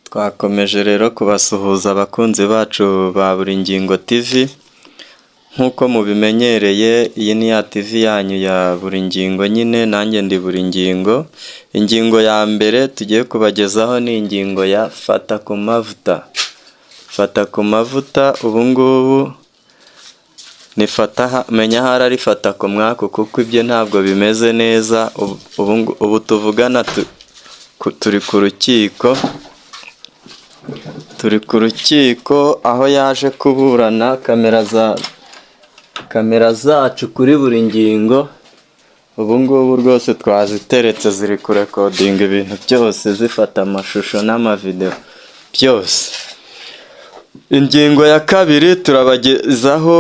Twakomeje rero kubasuhuza abakunzi bacu ba Buri Ngingo TV, nk'uko mubimenyereye iyi ni ya TV yanyu ya Buri Ngingo nyine, nanjye ndi Buri Ngingo. Ingingo ya mbere tugiye kubagezaho ni ingingo ya fata ku mavuta. Fata ku mavuta ubu ngubu ni menya ahari ari fata ku mwaka, kuko ibyo ntabwo bimeze neza. Ubu tuvugana turi ku rukiko aho yaje kuburana. Kamera zacu kuri Buri Ngingo ubu ngubu rwose twaziteretse, ziri kurekodinga ibintu byose, zifata amashusho n'amavideo byose. Ingingo ya kabiri turabagezaho,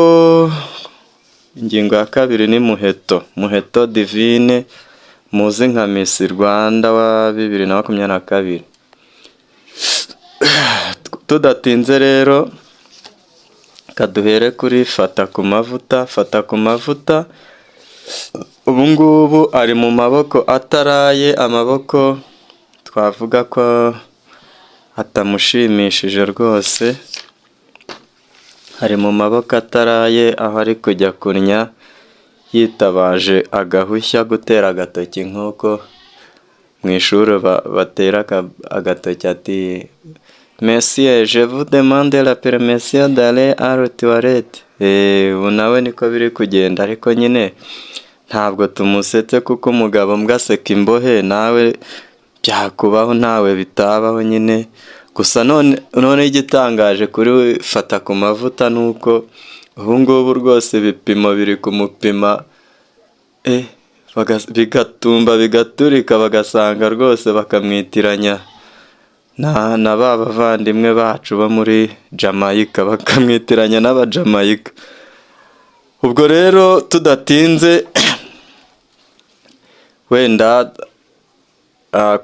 ingingo ya kabiri ni Muheto Divine, muzi nka Miss Rwanda wa 2022. Tudatinze rero kaduhere kuri fata ku mavuta. Fata ku mavuta ubu ngubu ari mu maboko ataraye, amaboko twavuga ko atamushimishije rwose. Ari mu maboko ataraye, aho ari kujya kunnya yitabaje agahushya, gutera agatoki nk'uko mu ishuri batera agatoki ati Monsieur, je vous demande la permission d'aller à la toilette. Ubu nawe niko biri kugenda, ariko nyine ntabwo tumusetse, kuko umugabo mbwa aseka imbohe. Nawe byakubaho, ntawe bitabaho nyine. Gusa none igitangaje kuri fata ku mavuta nuko ubu ngubu rwose ibipimo biri kumupima, bigatumba bigaturika, bagasanga rwose bakamwitiranya na ba bavandimwe bacu bo muri Jamaica, bakamwitiranya n'Abajamaica. Ubwo rero tudatinze wenda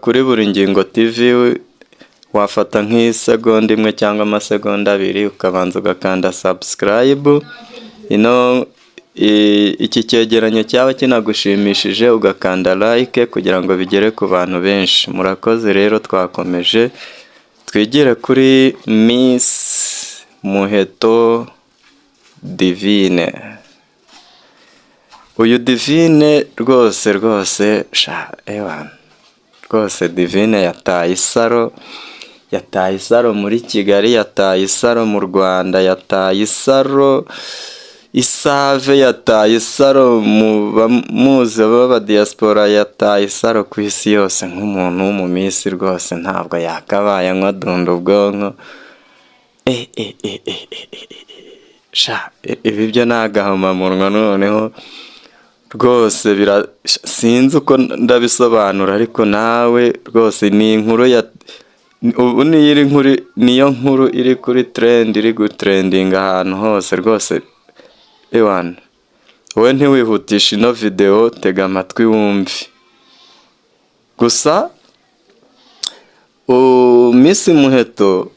kuri Buri Ngingo TV wafata nk'isegonda imwe cyangwa amasegonda abiri ukabanza ugakanda subscribe. Iki cyegeranyo cyaba kinagushimishije ugakanda like kugira ngo bigere ku bantu benshi. Murakoze rero, twakomeje twigire kuri Miss Muheto Divine. Uyu Divine rwose Divine yataye isaro muri Kigali, yataye isaro mu Rwanda, yataye isaro Isave, yataye isaro mu bamuzi b'aba diaspora, yataye isaro ku isi yose nk'umuntu w'umumisi. Rwose ntabwo yakabaye anywa dunda ubwonko. Ibi byo ni agahomamunwa noneho rwose. Sinzi uko ndabisobanura, ariko nawe rwose ni inkuru ubu niyo nkuru iri kuri trend, iri gutrendinga ahantu hose rwose. Wowe ntiwihutisha ino video, tega amatwi wumve. Gusa Miss Muheto,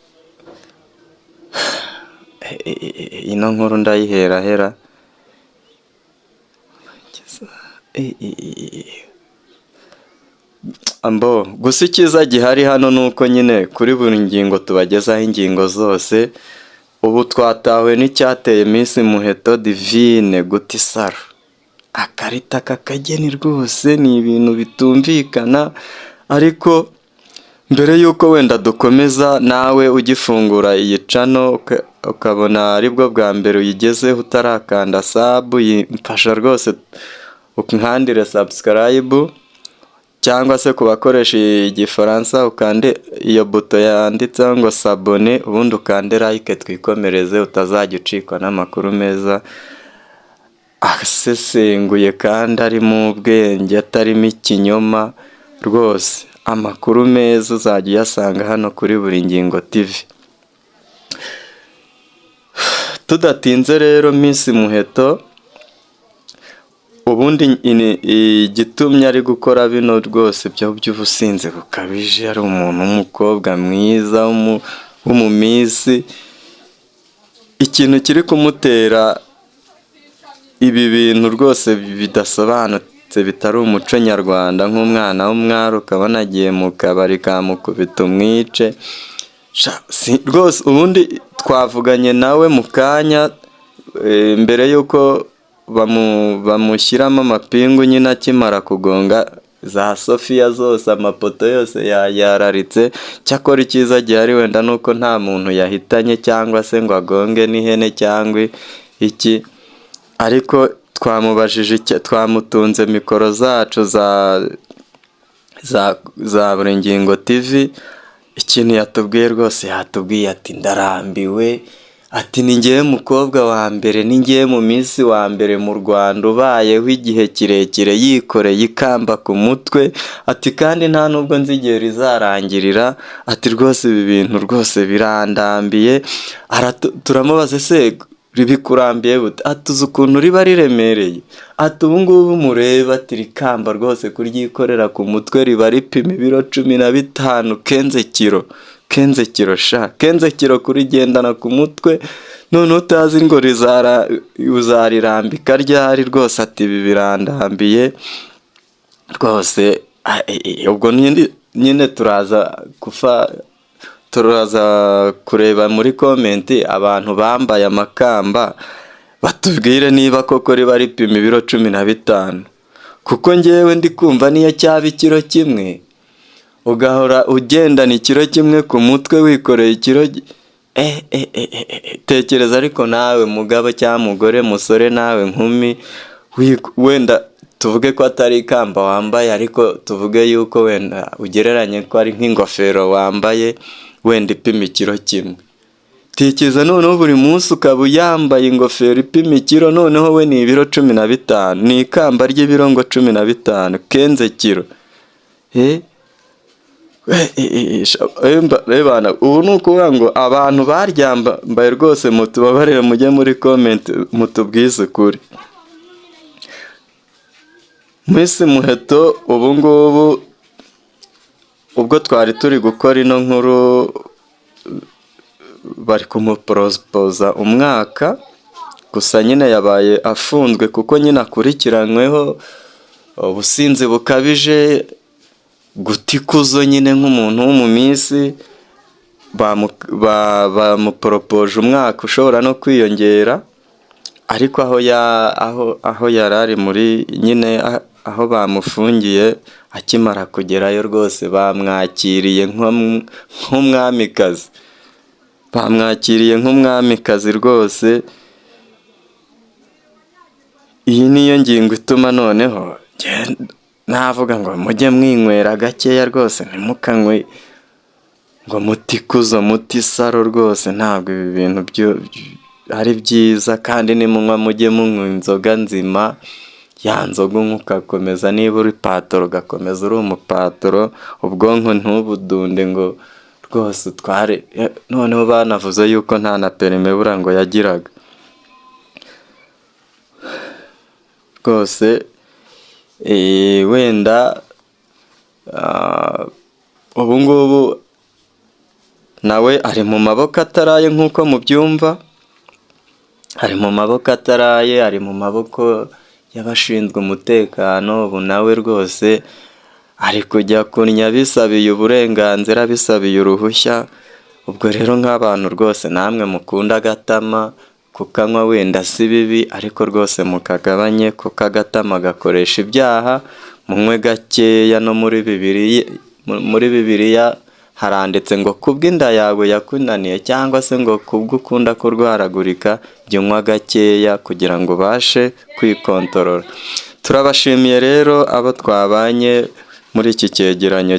ino nkuru ndayiherahera. Gusa icyiza gihari hano nuko nyine kuri Buri Ngingo tubagezaho ingingo zose. Ubu twatawe n'icyateye Miss Muheto Divine guta isaro. Akarita k'akageni rwose ni ibintu bitumvikana. Ariko mbere y'uko wenda dukomeza, nawe ugifungura iyi channel ukabona aribwo bwa mbere uyigezeho utarakanda sub, mfasha rwose unkandire subscribe, cyangwa se kubakoresha igifaransa ukande iyo buto yanditseho ngo s'abonner, ubundi ukande like, twikomereze, utazajya ucikwa n'amakuru meza asesenguye kandi arimo ubwenge, atarimo ikinyoma. Rwose amakuru meza uzajya uyasanga hano kuri Buri Ngingo TV. Tudatinze rero, Miss Muheto ubundi igitumye ari gukora bino rwose by'ubusinzi bukabije, ari umuntu w'umukobwa mwiza w'umumisi. Ikintu kiri kumutera ibi bintu rwose bidasobanutse, bitari umuco nyarwanda, nk'umwana w'umwari ukabona agiye mu kabari kamukubita umwice. rwose ubundi twavuganye nawe mu kanya mbere y'uko bamushyiramo amapingu nyine akimara kugonga za Sofiya zose, amapoto yose yararitse. Cyakora icyiza gihari wenda nuko nta muntu yahitanye cyangwa se ngo agonge n'ihene cyangwa iki, ariko twamubajije, twamutunze mikoro zacu za Buri Ngingo TV. Ikintu yatubwiye rwose, yatubwiye ati ndarambiwe, ati ni ngewe mukobwa wa mbere, ni ngewe mu minsi wa mbere mu Rwanda ubayeho igihe kirekire yikoreye ikamba ku mutwe, ati kandi nta nubwo nzi igihe rizarangirira, ati rwose ibi bintu rwose birandambiye. Turamubaza se bikurambiye bute? Ati uzi ukuntu riba riremereye, ati ubu ngubu mureba, ati rikamba rwose kuryikorera ku mutwe riba ripima ibiro 15, kenze kiro kurigendana ku mutwe, none utazi ngo uzarirambika ryari rwose. Ati ibi birandambiye rwose. Ubwo nyine turaza kureba muri komenti abantu bambaye amakamba batubwire niba koko riba ripima ibiro 15, kuko ngewe ndi kumva niyo cyaba ikiro kimwe ugahora ugendana ikiro kimwe ku mutwe wikoreye ikiro tekereza. Ariko nawe mugabo cyangwa mugore, musore, nawe nkumi, wenda tuvuge ko atari ikamba wambaye, ariko tuvuge yuko wenda ugereranye ko ari nk'ingofero wambaye wenda ipima ikiro kimwe. Tekereza noneho buri munsi ukaba uyambaye ingofero ipima ikiro, noneho we ni ibiro 15, ni ikamba ry'ibiro ngo 15, kenze kiro. Rebana, ubu ni ukuvuga ngo abantu baryambaye rwose mutubabarire, mujye muri comment mutubwize ukuri. Miss Muheto ubu ngubu, ubwo twari turi gukora ino nkuru, bari kumuporopoza umwaka, gusa nyine yabaye afunzwe kuko nyine akurikiranyweho ubusinzi bukabije, guta ikuzo nyine nk'umuntu wo mu minsi. Bamuporopoje umwaka ushobora no kwiyongera, ariko aho yari ari muri nyine aho bamufungiye, akimara kugerayo rwose bamwakiriye nk'umwamikazi, rwose. Iyi niyo ngingo ituma noneho navuga ngo mujye mwinywera gakeya rwose, ntimukanywe ngo muti ikuzo muti saro rwose. Ntabwo ibi bintu ari byiza, kandi nimunywa mujye munywa inzoga nzima, ya nzoga ukakomeza, niba uri patoro ugakomeza uri umupatoro, ubwonko ntubudunde ngo rwose utware. Noneho banavuze yuko nta na perime bura ngo yagiraga rwose. Wenda ubu ngubu nawe ari mu maboko ataraye nk'uko mubyumva, ari mu maboko ataraye, ari mu maboko y'abashinzwe umutekano. Ubu nawe rwose ari kujya kunya bisabiye uburenganzira, bisabiye uruhushya. Ubwo rero nk'abantu rwose namwe mukunda agatama, kukanywa wenda si bibi, ariko rwose mukagabanye, kuko agatama gakoresha ibyaha. Munywe gakeya. No muri Bibiliya haranditse ngo kubw'inda yawe yakunaniye, cyangwa se ngo kubwo ukunda kurwaragurika, jya unywa gakeya kugira ngo ubashe kwikontorora. Turabashimiye rero abo twabanye muri iki cyegeranyo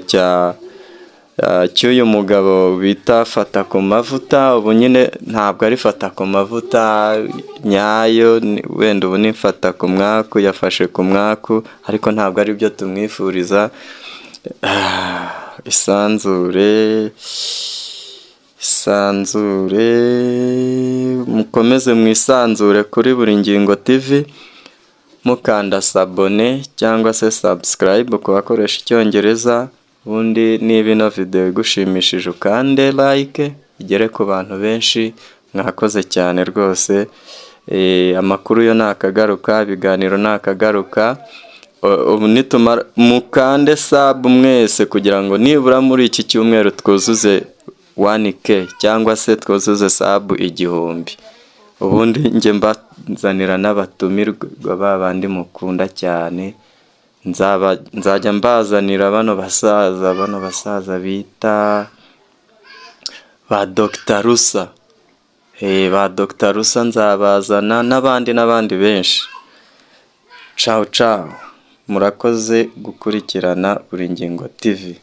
cy'uyu mugabo bita Fata ku Mavuta. Ubu nyine ntabwo ari Fata ku Mavuta nyayo, wenda ubu ni Fata ku Mwaku, yafashe ku mwaku, ariko ntabwo ari byo tumwifuriza. Isanzure, mukomeze mwisanzure kuri Buri Ngingo TV, mukanda sabone cyangwa se subscribe ku bakoresha Icyongereza. Ubundi niba ino video igushimishije ukande like, igere ku bantu benshi. Mwakoze cyane rwose. Amakuru yo nakagaruka, ibiganiro nakagaruka. Ubu nitumara mukande sub mwese, kugira ngo nibura muri iki cyumweru twuzuze 1K cyangwa se twuzuze sabu 1000, ubundi njye mbazanira n'abatumirwa babandi mukunda cyane. Nzajya mbazanira bano basaza bita ba Dr. Rusa. Ba Dr. Rusa nzabazana n'abandi benshi. Ciao ciao, murakoze gukurikirana Buri Ngingo TV.